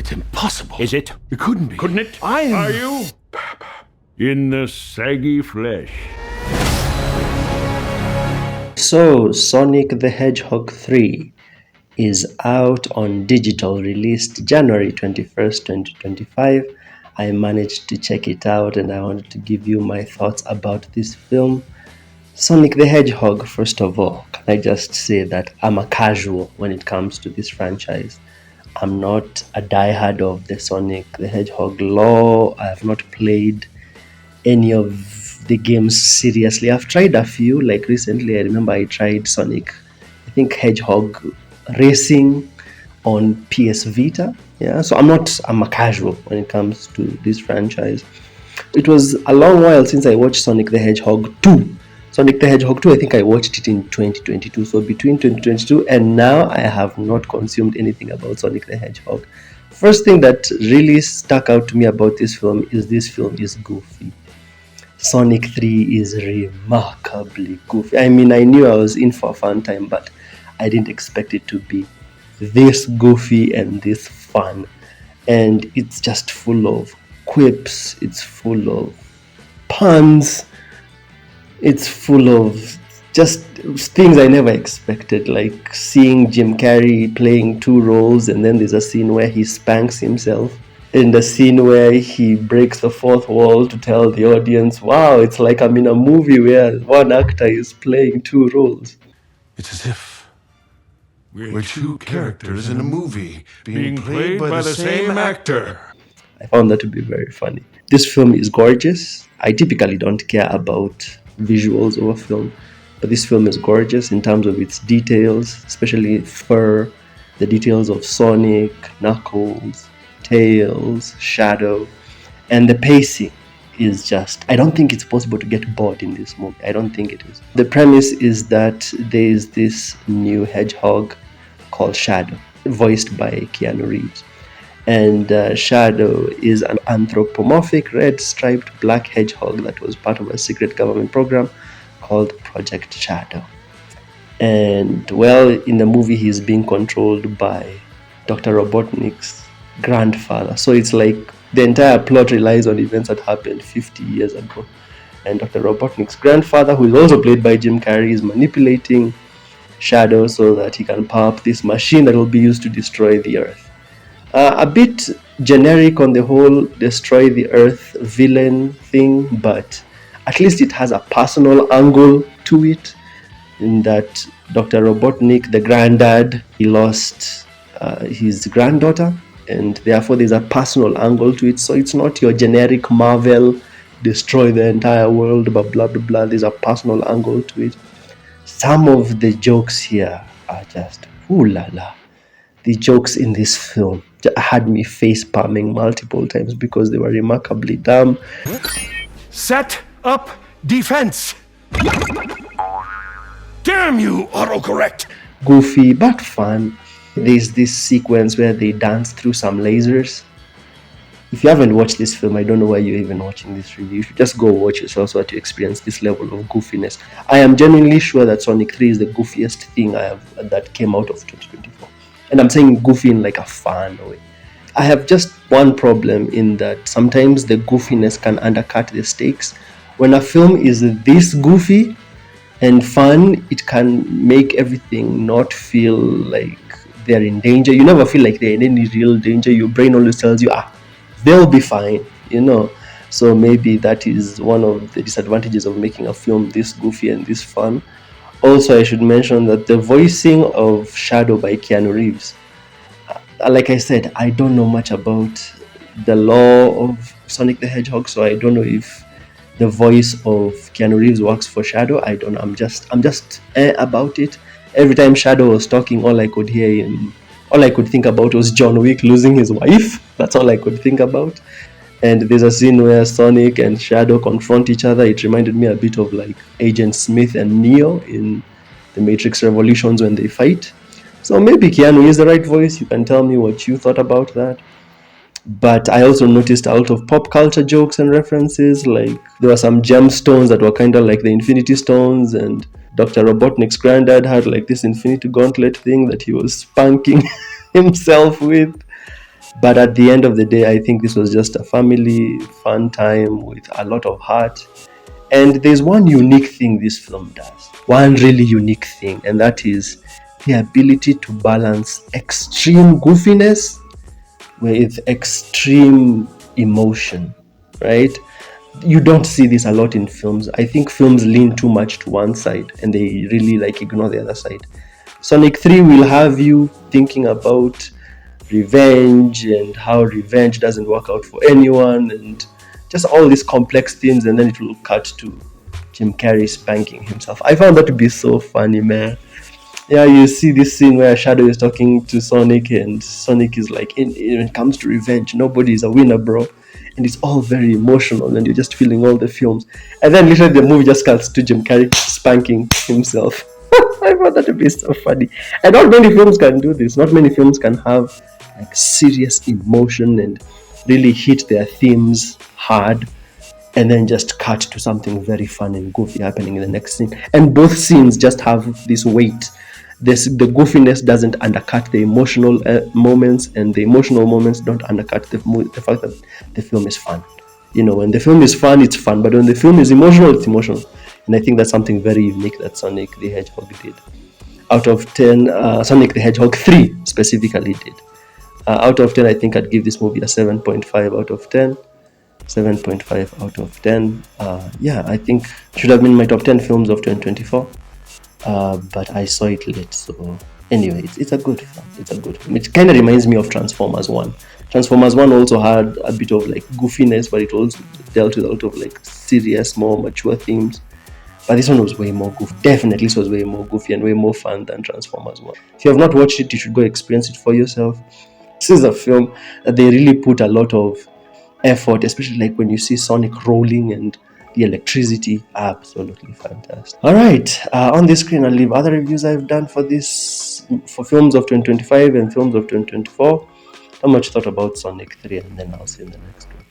It's impossible. Is it? It couldn't be. Couldn't it? Are you? In the saggy flesh. So, Sonic the Hedgehog 3 is out on digital, released January 21st, 2025. I managed to check it out and I wanted to give you my thoughts about this film. Sonic the Hedgehog, first of all, can I just say that I'm a casual when it comes to this franchise. I'm not a diehard of the Sonic the Hedgehog lore. I have not played any of the games seriously. I've tried a few, like recently I remember I tried Sonic, I think Hedgehog Racing on PS Vita. Yeah, so I'm a casual when it comes to this franchise. It was a long while since I watched Sonic the Hedgehog 2. Sonic the Hedgehog 2, I think I watched it in 2022. So between 2022 and now, I have not consumed anything about Sonic the Hedgehog. First thing that really stuck out to me about this film is goofy. Sonic 3 is remarkably goofy. I mean, I knew I was in for a fun time, but I didn't expect it to be this goofy and this fun. And it's just full of quips, it's full of puns, it's full of just things I never expected, like seeing Jim Carrey playing two roles, and then there's a scene where he spanks himself, and a scene where he breaks the fourth wall to tell the audience, wow, it's like I'm in a movie where one actor is playing two roles. It's as if we're two characters in a movie being played by the same actor. I found that to be very funny. This film is gorgeous. I typically don't care about visuals of a film, but this film is gorgeous in terms of its details, especially for the details of Sonic, Knuckles, Tails, Shadow, and the pacing is just, I don't think it's possible to get bored in this movie. I don't think it is. The premise is that there is this new hedgehog called Shadow, voiced by Keanu Reeves. And Shadow is an anthropomorphic red-striped black hedgehog that was part of a secret government program called Project Shadow. And, well, in the movie, he's being controlled by Dr. Robotnik's grandfather. So it's like the entire plot relies on events that happened 50 years ago. And Dr. Robotnik's grandfather, who is also played by Jim Carrey, is manipulating Shadow so that he can power up this machine that will be used to destroy the Earth. A bit generic on the whole destroy the Earth villain thing, but at least it has a personal angle to it, in that Dr. Robotnik, the granddad, he lost his granddaughter, and therefore there's a personal angle to it. So it's not your generic Marvel destroy the entire world, blah blah blah blah. There's a personal angle to it. Some of the jokes here are just ooh la la. The jokes in this film had me face palming multiple times because they were remarkably dumb. Set up defense. Damn you, autocorrect. Goofy but fun. There's this sequence where they dance through some lasers. If you haven't watched this film, I don't know why you're even watching this review. You should just go watch it so that you experience this level of goofiness. I am genuinely sure that Sonic 3 is the goofiest thing that came out of 2024. And I'm saying goofy in like a fun way. I have just one problem in that sometimes the goofiness can undercut the stakes. When a film is this goofy and fun, it can make everything not feel like they're in danger. You never feel like they're in any real danger. Your brain always tells you, they'll be fine, So maybe that is one of the disadvantages of making a film this goofy and this fun. Also, I should mention that the voicing of Shadow by Keanu Reeves, like I said, I don't know much about the lore of Sonic the Hedgehog, so I don't know if the voice of Keanu Reeves works for Shadow. I don't know. I'm just about it. Every time Shadow was talking, all I could think about was John Wick losing his wife. That's all I could think about. And there's a scene where Sonic and Shadow confront each other. It reminded me a bit of like Agent Smith and Neo in the Matrix Revolutions when they fight. So maybe Keanu is the right voice. You can tell me what you thought about that. But I also noticed a lot of pop culture jokes and references. Like there were some gemstones that were kind of like the Infinity Stones, and Dr. Robotnik's granddad had like this Infinity Gauntlet thing that he was spanking himself with. But at the end of the day, I think this was just a family fun time with a lot of heart. And there's one unique thing this film does, one really unique thing, and that is the ability to balance extreme goofiness with extreme emotion, right? You don't see this a lot in films. I think films lean too much to one side and they really like ignore the other side. Sonic 3 will have you thinking about revenge and how revenge doesn't work out for anyone and just all these complex themes, and then it will cut to Jim Carrey spanking himself. I found that to be so funny, man. Yeah, you see this scene where Shadow is talking to Sonic, and Sonic is like, when it comes to revenge, nobody is a winner, bro. And it's all very emotional, and you're just feeling all the films. And then literally the movie just cuts to Jim Carrey spanking himself. I found that to be so funny. And not many films can do this. Not many films can have like serious emotion and really hit their themes hard and then just cut to something very fun and goofy happening in the next scene. And both scenes just have this weight. The goofiness doesn't undercut the emotional moments, and the emotional moments don't undercut the fact that the film is fun. You know, when the film is fun, it's fun, but when the film is emotional, it's emotional. And I think that's something very unique that Sonic the Hedgehog did. Out of 10, Sonic the Hedgehog 3 specifically did. Out of 10, I think I'd give this movie a 7.5 out of 10. 7.5 out of 10. Yeah, I think it should have been my top 10 films of 2024. But I saw it late, so anyway, it's a good film. It's a good film. It kind of reminds me of Transformers 1. Transformers 1 also had a bit of like goofiness, but it also dealt with a lot of like serious, more mature themes. But this one was way more goofy. Definitely, this was way more goofy and way more fun than Transformers 1. If you have not watched it, you should go experience it for yourself. This is a film that they really put a lot of effort, especially like when you see Sonic rolling and the electricity. Absolutely fantastic. All right, on the screen I'll leave other reviews I've done for films of 2025 and films of 2024. How much thought about Sonic 3, and then I'll see you in the next one.